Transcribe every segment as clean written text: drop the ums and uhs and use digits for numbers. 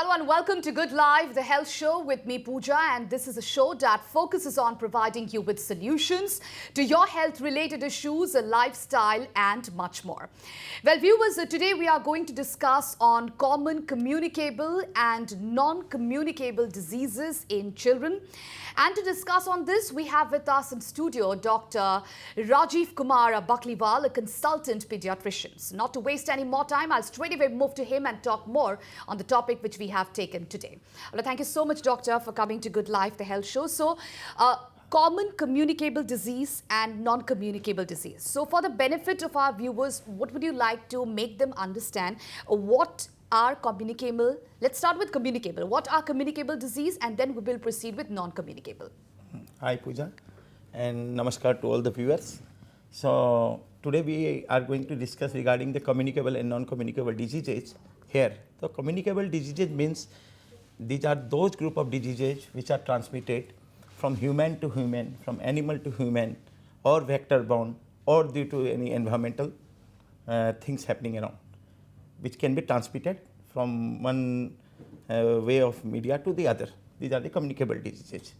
Hello and welcome to Good Life, the health show with me, Puja, and this is a show that focuses on providing you with solutions to your health-related issues, lifestyle and much more. Well, viewers, today we are going to discuss on common communicable and non-communicable diseases in children. And to discuss on this, we have with us in studio Dr. Rajiv Bakliwal, a consultant pediatrician. So not to waste any more time, I'll straight away move to him and talk more on the topic which we have taken today. Well, thank you so much, Doctor, for coming to Good Life, the health show. So, common communicable disease and non-communicable disease. So, for the benefit of our viewers, what would you like to make them understand what are communicable? Let's start with communicable. What are communicable disease, and then we will proceed with non-communicable. Hi Puja, and namaskar to all the viewers. So today we are going to discuss regarding the communicable and non-communicable diseases here. So communicable diseases means these are those group of diseases which are transmitted from human to human, from animal to human, or vector borne, or due to any environmental things happening around, which can be transmitted from one way of media to the other. These are the communicable diseases,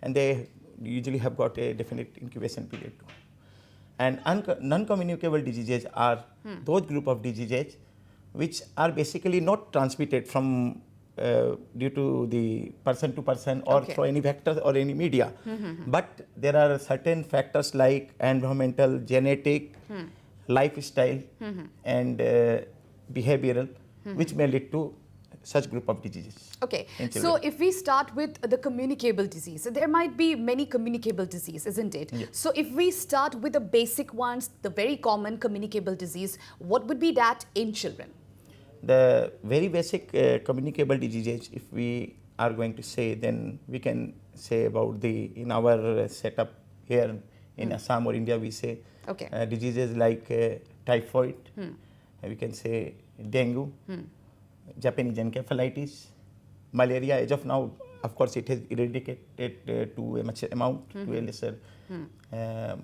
and they usually have got a definite incubation period too. And non-communicable diseases are those group of diseases which are basically not transmitted from due to the person to person or through any vectors or any media. But there are certain factors like environmental, genetic, lifestyle, and behavioral, which may lead to such group of diseases. Okay, so if we start with the communicable disease, so there might be many communicable disease, isn't it? Yeah. So if we start with the basic ones, the very common communicable disease, what would be that in children? The very basic communicable diseases, if we are going to say, then we can say about in our setup here in Assam or India, we say diseases like typhoid, we can say dengue, Japanese encephalitis, malaria. As of now, of course, it has eradicated to a much amount, to a lesser.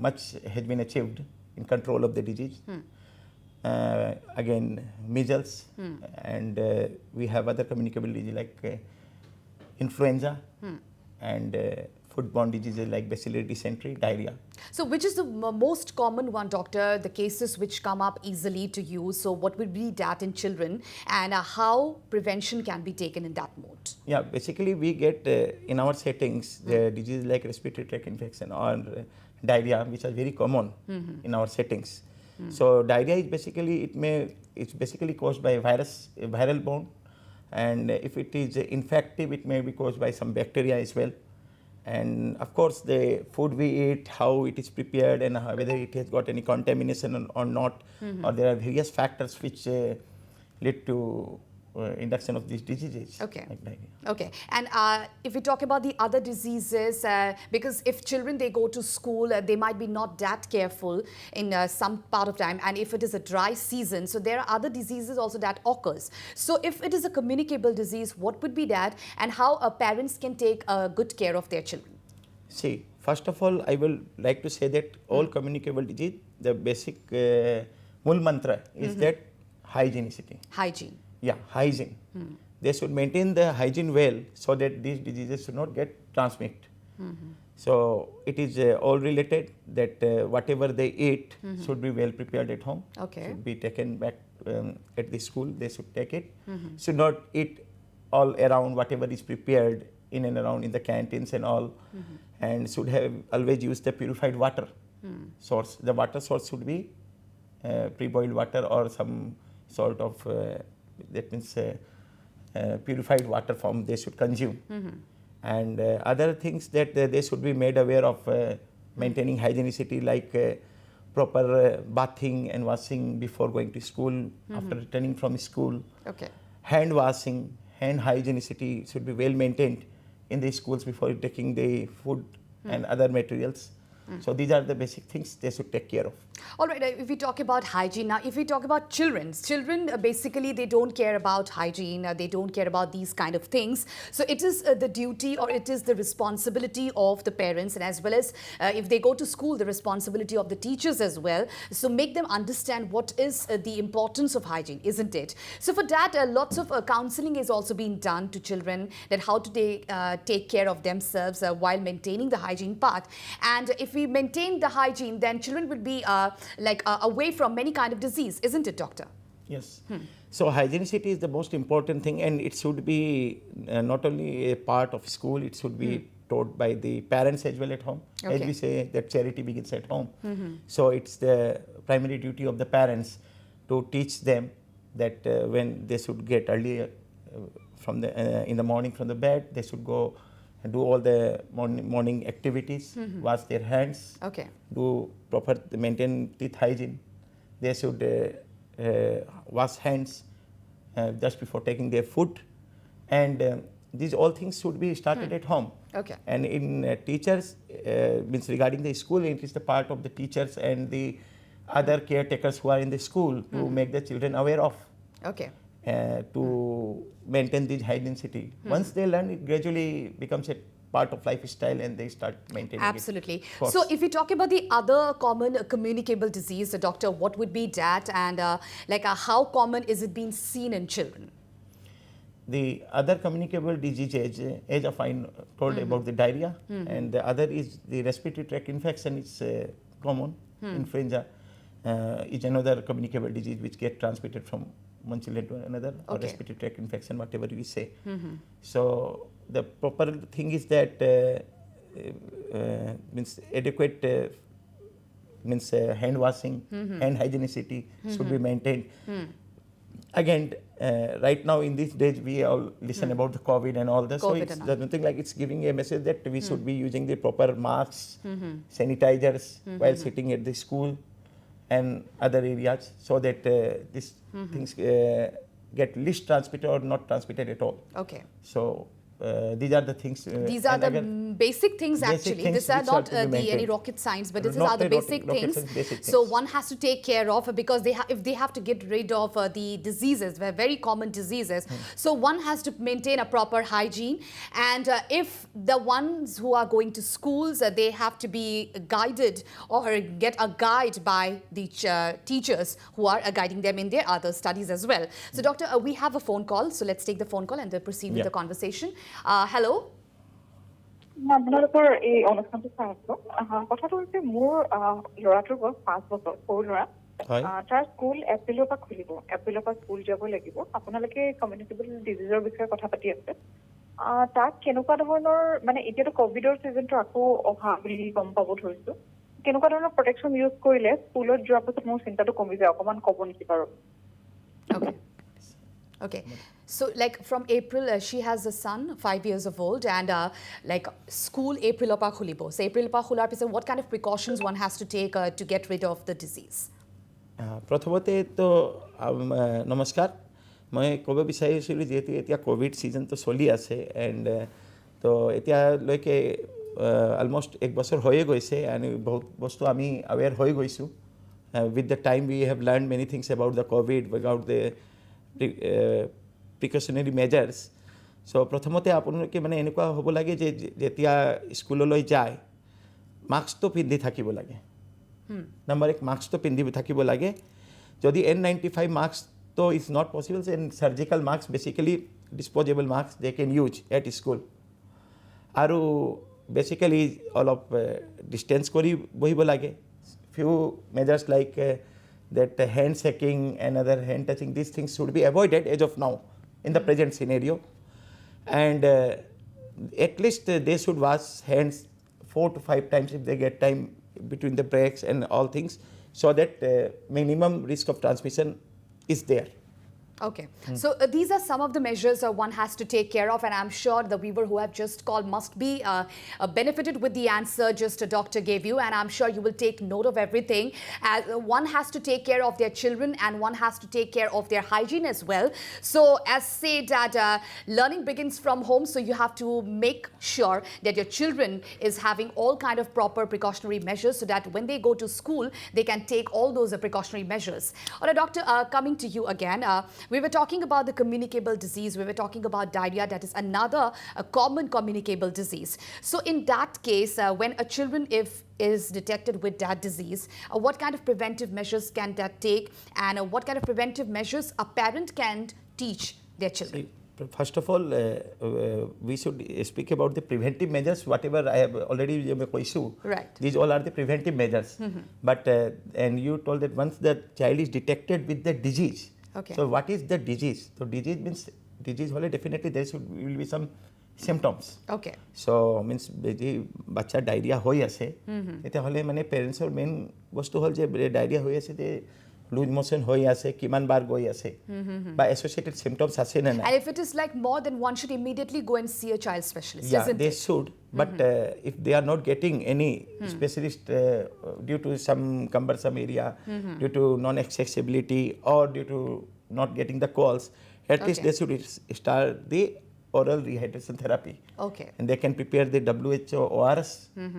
Much has been achieved in control of the disease. Again, measles, and we have other communicable diseases like influenza and foodborne diseases like bacillary dysentery, diarrhea. So which is the most common one, doctor, the cases which come up easily to you? So what would be that in children, and how prevention can be taken in that mode? Yeah, basically we get in our settings the disease like respiratory tract infection or diarrhea, which are very common in our settings. So diarrhea is basically, it's basically caused by a virus, a viral borne, and if it is infective, it may be caused by some bacteria as well. And of course, the food we eat, how it is prepared, and whether it has got any contamination or not, or there are various factors which lead to induction of these diseases. Okay. Okay. And if we talk about the other diseases, because if children, they go to school, they might be not that careful in some part of time. And if it is a dry season, so there are other diseases also that occurs. So if it is a communicable disease, what would be that, and how parents can take good care of their children? See, first of all, I will like to say that all communicable disease, the basic mul mantra is that hygienicity. Hygiene. Yeah, hygiene. They should maintain the hygiene well so that these diseases should not get transmitted. So it is all related that whatever they eat should be well prepared at home. Should be taken back at the school. They should take it. Should not eat all around whatever is prepared in and around in the canteens and all. And should have always used the purified water source. The water source should be pre-boiled water or some sort of that means purified water form they should consume. And other things that they should be made aware of maintaining hygienicity, like proper bathing and washing before going to school, after returning from school. Hand washing, hand hygienicity should be well maintained in the schools before taking the food and other materials. So these are the basic things they should take care of. All right, if we talk about hygiene now, if we talk about children basically they don't care about hygiene, they don't care about these kind of things. So it is the duty or it is the responsibility of the parents, and as well as if they go to school, the responsibility of the teachers as well. So make them understand what is the importance of hygiene, isn't it? So for that, lots of counseling is also being done to children that how to take care of themselves while maintaining the hygiene part. And if we maintain the hygiene, then children will be away from many kind of disease, isn't it, doctor? Yes. So hygienicity is the most important thing, and it should be not only a part of school, it should be taught by the parents as well at home. Okay. As we say that charity begins at home. So it's the primary duty of the parents to teach them that when they should get early from the in the morning from the bed, they should go and do all the morning activities, wash their hands, Okay. do proper maintain teeth hygiene. They should wash hands just before taking their food, and these all things should be started at home. Okay. And in teachers, means regarding the school, it is the part of the teachers and the other caretakers who are in the school to make the children aware of. Okay. To maintain this hygienicity. Once they learn, it gradually becomes a part of lifestyle and they start maintaining Absolutely. it. Absolutely. So if we talk about the other common communicable disease, doctor, what would be that, and how common is it being seen in children? The other communicable diseases, as I told about the diarrhea, and the other is the respiratory tract infection. It's common. Influenza is another communicable disease which gets transmitted from one child to another, or respiratory tract infection, whatever we say. So the proper thing is that means adequate hand washing, hand hygienicity should be maintained. Again, right now in these days we all listen about the COVID and all that. So it's nothing like it's giving a message that we should be using the proper masks, sanitizers while sitting at the school and other areas, so that these things get least transmitted or not transmitted at all. Okay. So these are the things. These are the basic things actually. These are not any rocket science, but these are the basic things. So one has to take care of, because if they have to get rid of the diseases, very common diseases. So one has to maintain a proper hygiene, and if the ones who are going to schools, they have to be guided or get a guide by the teachers who are guiding them in their other studies as well. So doctor, we have a phone call, so let's take the phone call and then proceed with the conversation. Hello. আপোনালোকৰ এই অনুষ্ঠানটো চাই আছো। কথাটো হৈছে মোৰ ল'ৰাটোৰ বয়স 5 বছৰ, সৰু ল'ৰা। তাৰ স্কুল এপ্ৰিলৰ পৰা খুলিব, এপ্ৰিলৰ পৰা স্কুল যাব লাগিব। আপোনালোকে কমিউনিকেবল ডিজিজৰ বিষয়ে কথা পাতি আছে। তাক কেনেকুৱা ধৰণৰ, মানে এতিয়াতো কভিডৰ চিজনটো আকৌ অহা বুলি গম পাব ধৰিছো, কেনেকুৱা ধৰণৰ প্ৰটেকশ্যন ইউজ কৰিলে স্কুলত যোৱাৰ পাছত মোৰ চিন্তাটো কমি যায়, অকণমান ক'ব নেকি বাৰু? Okay. So like from April, she has a son, 5 years of old, and like school April opa khulibo. So April opa khular pise what kind of precautions one has to take to get rid of the disease? প্ৰথমতে তো নমস্কাৰ, মই ক'ব বিচাৰিছিলোঁ যিহেতু এতিয়া Covid ছিজনটো চলি আছে, এণ্ড তো এতিয়ালৈকে অলমষ্ট 1 বছৰ হৈয়ে গৈছে, এণ্ড বহুত বস্তু আমি আৱেৰ হৈ গৈছোঁ। With the time we have learn many things about the covid, about the precautionary measures. So' প্ৰথমতে আপোনালোকে মানে এনেকুৱা হ'ব লাগে যে যেতিয়া স্কুললৈ যায় মাস্কটো পিন্ধি থাকিব লাগে। নাম্বাৰ 1, মাস্কটো পিন্ধি থাকিব লাগে। যদি N95 মাস্কটো is not possible, and surgical mask, basically disposable mask they can use at school. আৰু বেচিকেলি অলপ ডিষ্টেঞ্চ কৰি বহিব লাগে। Few measures like that hand shaking and other hand touching, these things should be avoided as of now in the present scenario. And at least they should wash hands 4 to 5 times if they get time between the breaks and all things, so that minimum risk of transmission is there. Okay, so these are some of the measures one has to take care of, and I'm sure the viewer who have just called must be benefited with the answer just a doctor gave you, and I'm sure you will take note of everything. As one has to take care of their children and one has to take care of their hygiene as well. So as said that learning begins from home, so you have to make sure that your children is having all kind of proper precautionary measures so that when they go to school, they can take all those precautionary measures. All right, doctor, coming to you again. We were talking about the communicable disease. We were talking about diarrhea. That is another common communicable disease. So in that case, when a children is detected with that disease, what kind of preventive measures can that take, and what kind of preventive measures a parent can teach their children? First of all, we should speak about the preventive measures. Whatever I have already issue, right? These all are the preventive measures. But and you told that once the child is detected with the disease. Okay. So what is the disease? So disease means definitely there will be some symptoms. Okay. So means bacha diarrhea hoy ase. Ete hole mane parents or main bostu hol je diarrhea hoy ase te loose motion হৈ আছে কিমান বাৰ গৈ আছে বা associated symptoms আছে না and if it is like more than one should immediately go and see a child specialist, yeah isn't they it? should but if they are not getting any specialist due to some cumbersome area due to non accessibility or due to not getting the calls at least they should start the oral rehydration therapy. Okay. And they can prepare the WHO ORS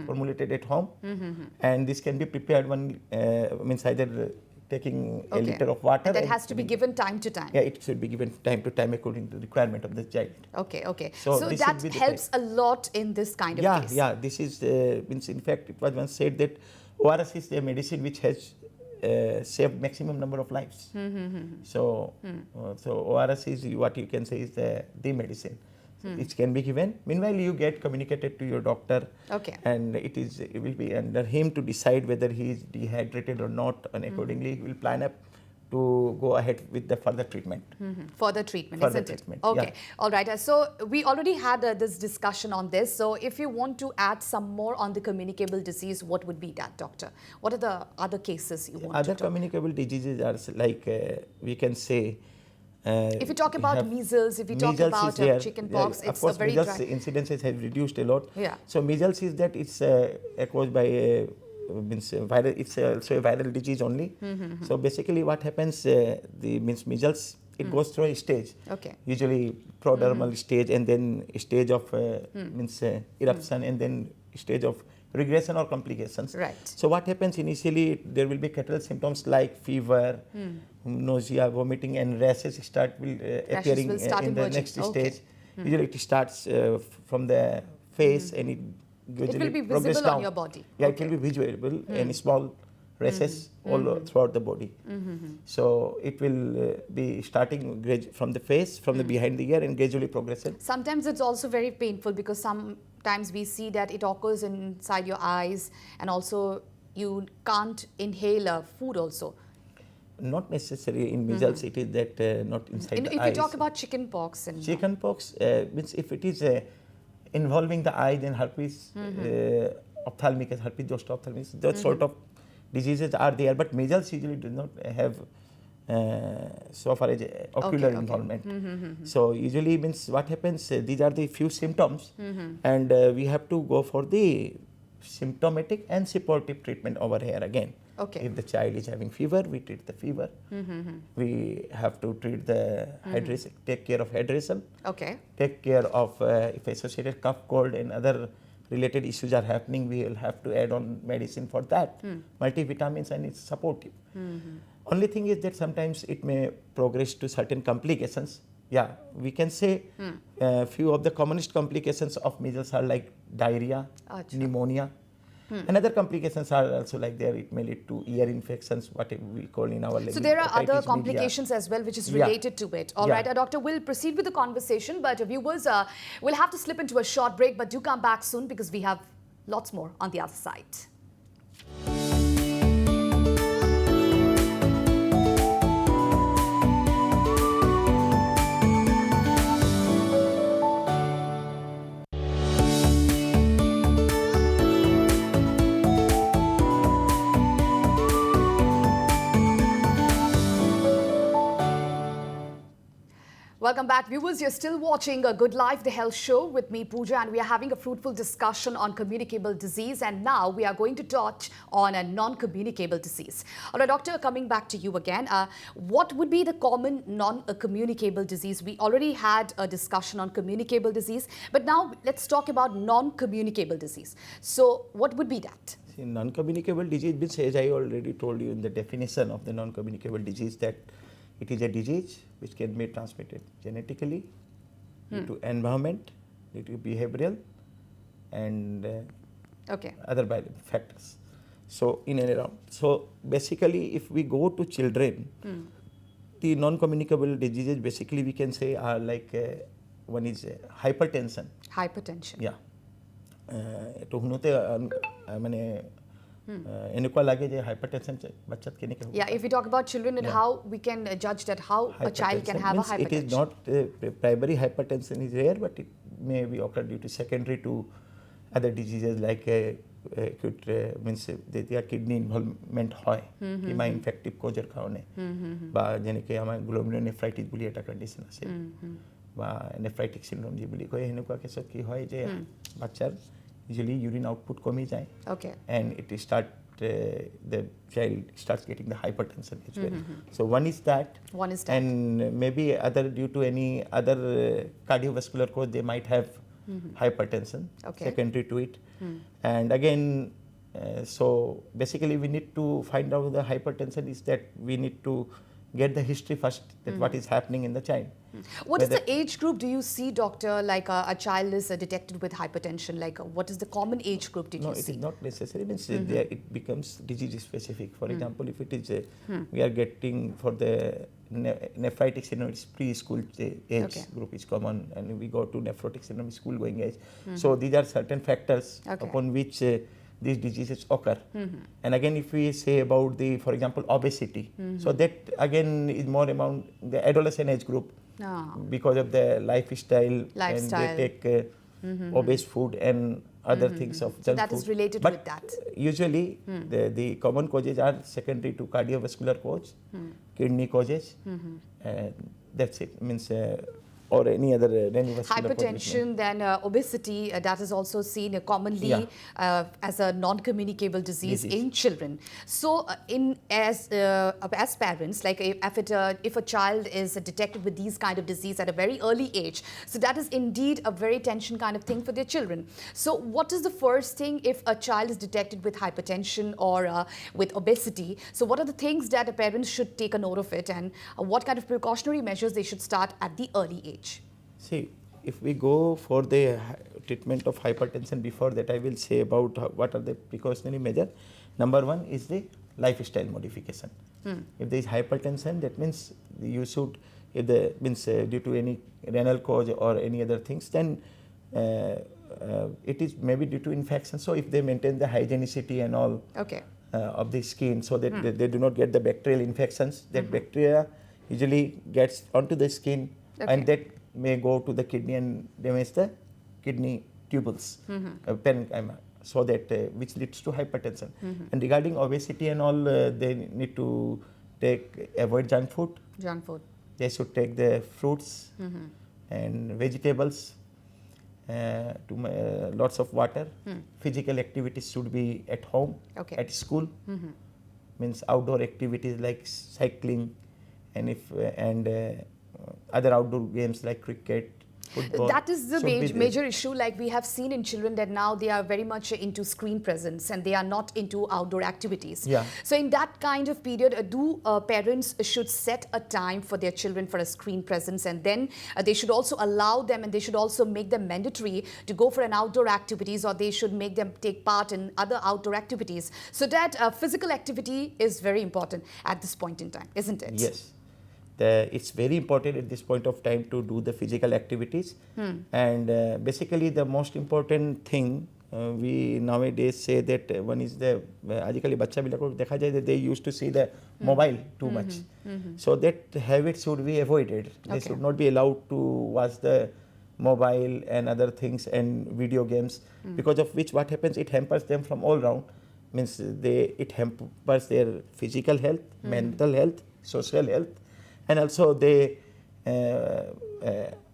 formulated at home and this can be prepared one means either taking a liter of water. And that has to be given time to time. Yeah, it should be given time to time according to the requirement of the child. Okay, okay. So that helps a lot in this kind of case. Yeah, this is means in fact it was once said that ORS is a medicine which has saved maximum number of lives. So ORS is what you can say is the medicine. It can be given. Meanwhile, you get communicated to your doctor, and it will be under him to decide whether he is dehydrated or not, and accordingly he will plan up to go ahead with the further treatment. Further treatment, isn't it? Okay, yeah. All right. So we already had this discussion on this. So if you want to add some more on the communicable disease, what would be that, doctor? What are the other cases you want to Other communicable diseases are like we can say. If you talk about measles, if you talk about chickenpox, it's course, a very measles incidences have reduced a lot. Yeah. So measles is that it's caused by means viral. It's also a viral disease only. So basically, what happens? The measles. It goes through a stage. Okay. Usually prodromal stage, and then stage of means eruption, and then stage of regression or complications. Right. So what happens initially? There will be catarrhal symptoms like fever, nausea, vomiting, and rashes appearing in the next stage. Usually it starts from the face and it gradually it will be visible down. on your body. Yeah, it will be visible and small rashes all throughout the body. So it will be starting from the face, from the behind the ear, and gradually progressing. Sometimes it's also very painful because sometimes we see that it occurs inside your eyes, and also you can't inhale food also. Not necessarily in measles, it is that not inside the eyes. If you talk about chickenpox. Chickenpox means if it is involving the eye, then herpes ophthalmic, herpes zoster ophthalmic, that sort of diseases are there. But measles usually do not have so far as ocular involvement. So usually means what happens, these are the few symptoms and we have to go for the symptomatic and supportive treatment over here again. Okay. If the child is having fever, we treat the fever. We have to treat the hydration, take care of hydration. Okay. Take care of if associated cough, cold and other related issues are happening, we will have to add on medicine for that. Multivitamins, and it's supportive. Only thing is that sometimes it may progress to certain complications. Yeah, we can say few of the commonest complications of measles are like diarrhea, pneumonia. Another complications are also like there. It may lead to ear infections, what we call in our language. So there are other complications as well, which is related to it. All right, doctor, we'll proceed with the conversation, but viewers, we'll have to slip into a short break, but do come back soon because we have lots more on the other side. Welcome back, viewers. You're still watching A Good Life, the health show with me, Puja, and we are having a fruitful discussion on communicable disease. And now we are going to touch on a non-communicable disease. All right, doctor, coming back to you again. What would be the common non-communicable disease? We already had a discussion on communicable disease, but now let's talk about non-communicable disease. So what would be that? See, non-communicable disease means, as I already told you in the definition of the non-communicable disease, that it is a disease which can be transmitted genetically, due to environment, due to behavioral, and other factors. So, in and around. So, basically, if we go to children, the non-communicable diseases basically we can say are like one is hypertension. Hypertension. Yeah. To hunute mane enukwa lage je hypertension bachat ke nahi. Yeah, if we talk about children and how we can judge that how a child can have a hypertension. It is not primary hypertension is rare, but it may be occur due to secondary to other diseases like acute means their kidney involvement hoy ima infective causer kaone ba jeneke ama glomerulonephritis boli eta condition ase ba nephritic syndrome je boli koy henukwa kesot ki hoy je bachar usually urine output komi jay, and it start the child starts getting the hypertension as well. So one is that, and maybe other due to any other cardiovascular cause they might have hypertension secondary to it. And again, so basically we need to find out the hypertension is that we need to get the history first, that what is happening in the child. What is the age group do you see, doctor, like a child is detected with hypertension? Like what is the common age group did you see? No, it is not necessary. Means it becomes disease specific. For example, if it is we are getting for the nephritic syndrome, it's preschool age group is common, and we go to nephrotic syndrome, school going age. So these are certain factors upon which these diseases occur. And again, if we say about the, for example, obesity, so that again is more among the adolescent age group because of the lifestyle. And they take obese food and other things of junk so that food. is related but with that. Usually, the common causes are secondary to cardiovascular cause, kidney causes, and that's it. Means or any other hypertension, then obesity, that is also seen commonly as a non-communicable disease in children. So as parents, like if a child is detected with these kind of disease at a very early age, so that is indeed a very tension kind of thing for their children. So what is the first thing if a child is detected with hypertension or with obesity? So what are the things that a parent should take a note of it, and what kind of precautionary measures they should start at the early age? See, if we go for the treatment of hypertension, before that I will say about what are the precautionary measures. Number one is the lifestyle modification. If there is hypertension, that means you should, if the means due to any renal cause or any other things, then it is maybe due to infection. So if they maintain the hygienicity and all of the skin, so that they do not get the bacterial infections, that bacteria usually gets onto the skin. And that may go to the kidney and damage the kidney tubules, so that which leads to hypertension. And regarding obesity and all, they need to avoid junk food. They should take the fruits and vegetables, lots of water. Physical activities should be at home, at school. Means outdoor activities like cycling, and other outdoor games like cricket, football. That is the major issue. Like we have seen in children that now they are very much into screen presence and they are not into outdoor activities. So in that kind of period, do parents should set a time for their children for a screen presence, and then they should also allow them, and they should also make them mandatory to go for an outdoor activities, or they should make them take part in other outdoor activities. So that physical activity is very important at this point in time, isn't it? Yes. It's very important at this point of time to do the physical activities. And basically the most important thing we nowadays say that one is the आजकल बच्चा भी लोगों को देखा जाए that they used to see the mobile too much. So that habit should be avoided. They should not be allowed to watch the mobile and other things and video games, because of which what happens, it hampers them from all round. Means it hampers their physical health, mental health, social health, and also they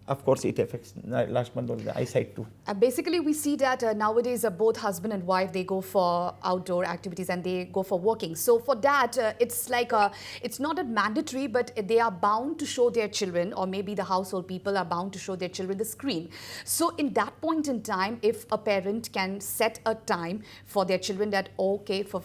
of course, it affects last month on the eyesight too. Basically, we see that nowadays both husband and wife, they go for outdoor activities and they go for walking. So for that, it's like, it's not a mandatory, but they are bound to show their children, or maybe the household people are bound to show their children the screen. So in that point in time, if a parent can set a time for their children that, okay, for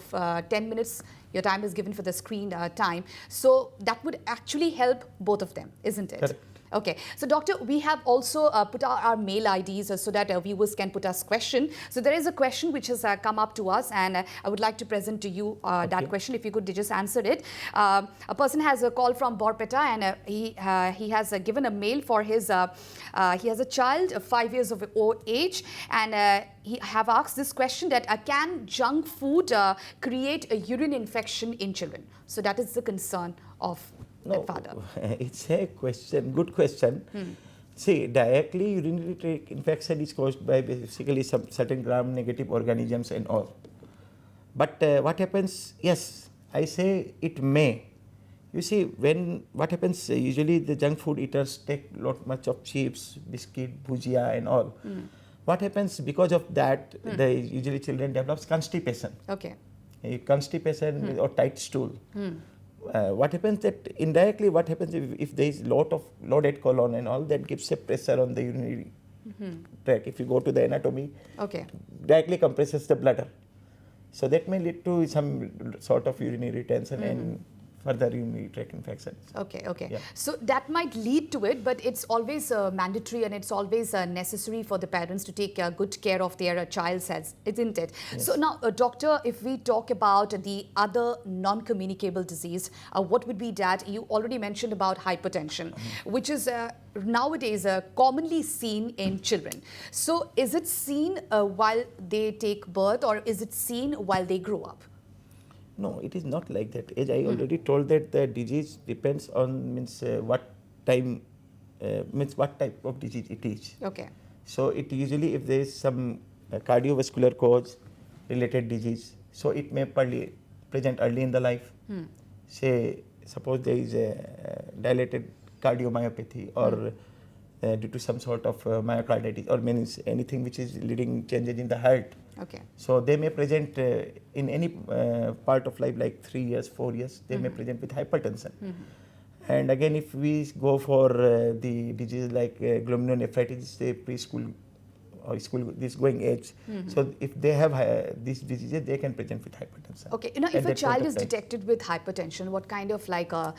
10 minutes, your time is given for the screen time. So that would actually help both of them, isn't it? Correct. Okay, so doctor, we have also put our mail IDs so that our viewers can put us question. So there is a question which has come up to us, and I would like to present to you that question. If you could just answer it. A person has a call from Borpeta, and he has given a mail for his. He has a child of 5 years of age, and he have asked this question that can junk food create a urine infection in children? So that is the concern of No, father. it's a question, good question. See, directly urinary tract infection is caused by basically some certain gram-negative organisms and all. But what happens, yes, I say it may. You see, what happens, usually the junk food eaters take much of chips, biscuit, bhujia and all. What happens because of that, usually children develop constipation. Okay. Constipation or tight stool. What happens that indirectly, what happens if there is lot of loaded colon and all, that gives a pressure on the urinary tract. If you go to the anatomy, Okay. directly compresses the bladder. So that may lead to some sort of urinary retention and further urinary tract infections. Okay, okay. Yeah. So that might lead to it, but it's always mandatory and it's always necessary for the parents to take good care of their child's health, isn't it? Yes. So now, doctor, if we talk about the other non-communicable disease, what would be that? You already mentioned about hypertension, which is nowadays commonly seen in children. So is it seen while they take birth, or is it seen while they grow up? No, it is not like that. As I already told that the disease depends on what time, what type of disease it is. Okay. So it usually, if there is some cardiovascular cause related disease, so it may present early in the life. Say, suppose there is a dilated cardiomyopathy, or due to some sort of myocarditis, or means anything which is leading changes in the heart. Okay. So they may present in any part of life, like 3 years, 4 years, they may present with hypertension. And again, if we go for the disease like glomerulonephritis, say preschool or school, this going age. So if they have these diseases, they can present with hypertension. Okay. Now, if a child is detected with hypertension, what kind of like a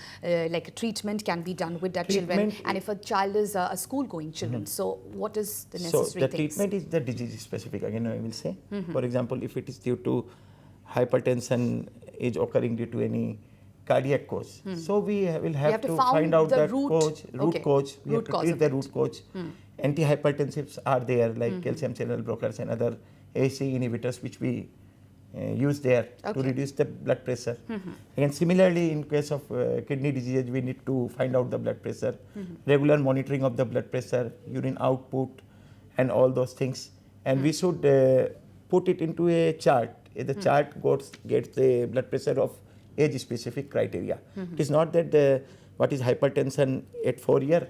treatment can be done with that children? And if a child is a school-going children, so what is the necessary So the things? treatment is the disease specific. Again, I will say. For example, if it is due to hypertension is occurring due to any cardiac cause, so we will have to find out the root cause. We have to treat the root cause. Antihypertensives are there, like calcium channel blockers and other ACE inhibitors, which we use there to reduce the blood pressure. And similarly, in case of kidney disease, we need to find out the blood pressure, regular monitoring of the blood pressure, urine output, and all those things. And we should put it into a chart. The chart gets the blood pressure of age-specific criteria. It is not that what is hypertension at 4 years.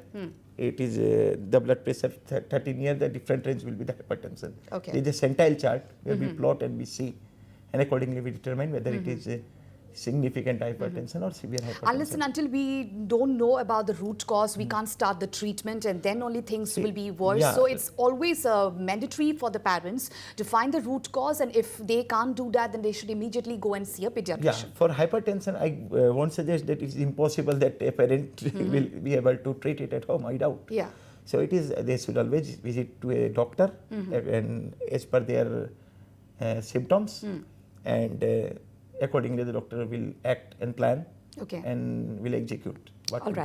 It is the blood pressure 13 years, the different range will be the hypertension. Okay. There is a centile chart where we plot and we see, and accordingly we determine whether it is a significant hypertension or severe hypertension. Unless and until we don't know about the root cause, we can't start the treatment, and then only things will be worse. Yeah. So it's always mandatory for the parents to find the root cause, and if they can't do that, then they should immediately go and see a pediatrician. Yeah, for hypertension, I won't suggest that it's impossible that a parent will be able to treat it at home. I doubt. Yeah. So it is, they should always visit to a doctor and as per their symptoms, and accordingly the doctor will act and plan and will execute what to do.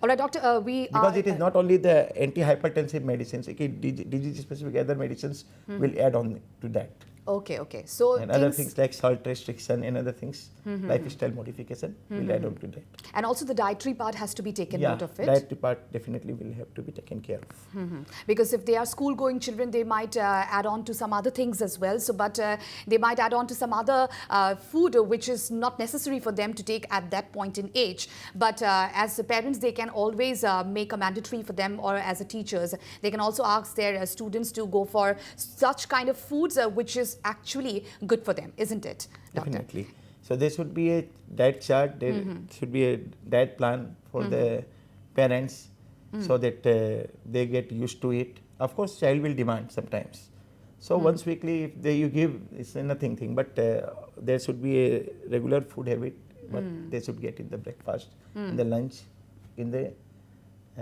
All right, doctor, because it is not only the antihypertensive medicines, disease-specific other medicines will add on to that. Okay, okay. So and other things like salt restriction and other things, lifestyle modification will add on to that. And also the dietary part has to be taken note of it. Dietary part definitely will have to be taken care of. Because if they are school-going children, they might add on to some other things as well. So, but they might add on to some other food which is not necessary for them to take at that point in age. But as the parents, they can always make a mandatory for them, or as a teachers, they can also ask their students to go for such kind of foods which is actually good for them, isn't it, Doctor? Definitely. So there should be a diet chart, there should be a diet plan for the parents so that they get used to it. Of course, child will demand sometimes. So once weekly, if you give, it's nothing thing, but there should be a regular food habit, what they should get in the breakfast, in the lunch, in the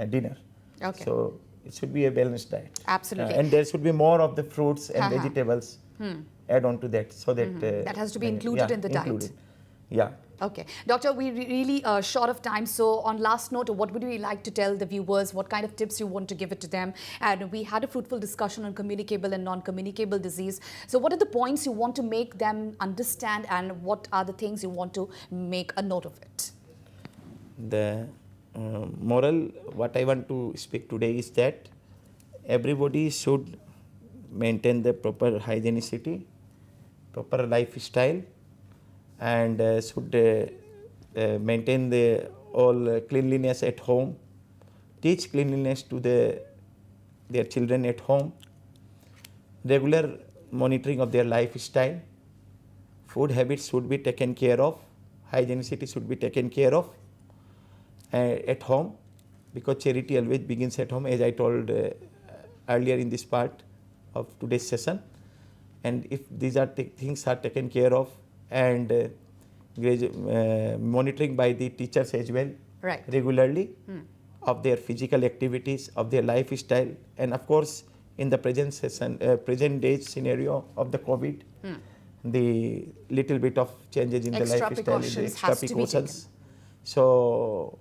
dinner. Okay. So it should be a balanced diet. Absolutely. And there should be more of the fruits and vegetables add on to that, so that that has to be included in the diet. Yeah. Okay. Doctor, we're really short of time. So on last note, what would you like to tell the viewers? What kind of tips you want to give it to them? And we had a fruitful discussion on communicable and non-communicable disease. So what are the points you want to make them understand, and what are the things you want to make a note of it? The moral, what I want to speak today is that everybody should maintain the proper hygienicity, proper lifestyle, and should maintain the all cleanliness at home, teach cleanliness to their children at home, regular monitoring of their lifestyle, food habits should be taken care of, hygienicity should be taken care of at home, because charity always begins at home, as I told earlier in this part of today's session. And if these are things are taken care of, and monitoring by the teachers as well, regularly, of their physical activities, of their lifestyle, and of course in the present day scenario of the COVID, the little bit of changes in the lifestyle, the extra precautions. So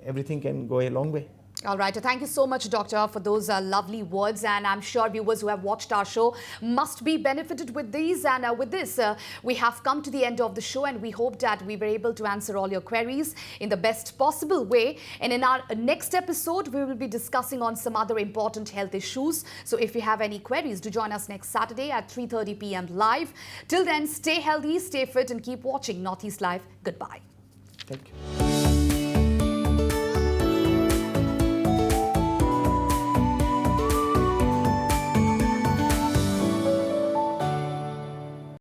everything can go a long way. All right. Thank you so much, Doctor, for those lovely words. And I'm sure viewers who have watched our show must be benefited with these. And with this, we have come to the end of the show, and we hope that we were able to answer all your queries in the best possible way. And in our next episode, we will be discussing on some other important health issues. So if you have any queries, do join us next Saturday at 3:30 p.m. live. Till then, stay healthy, stay fit, and keep watching Northeast Live. Goodbye. Thank you.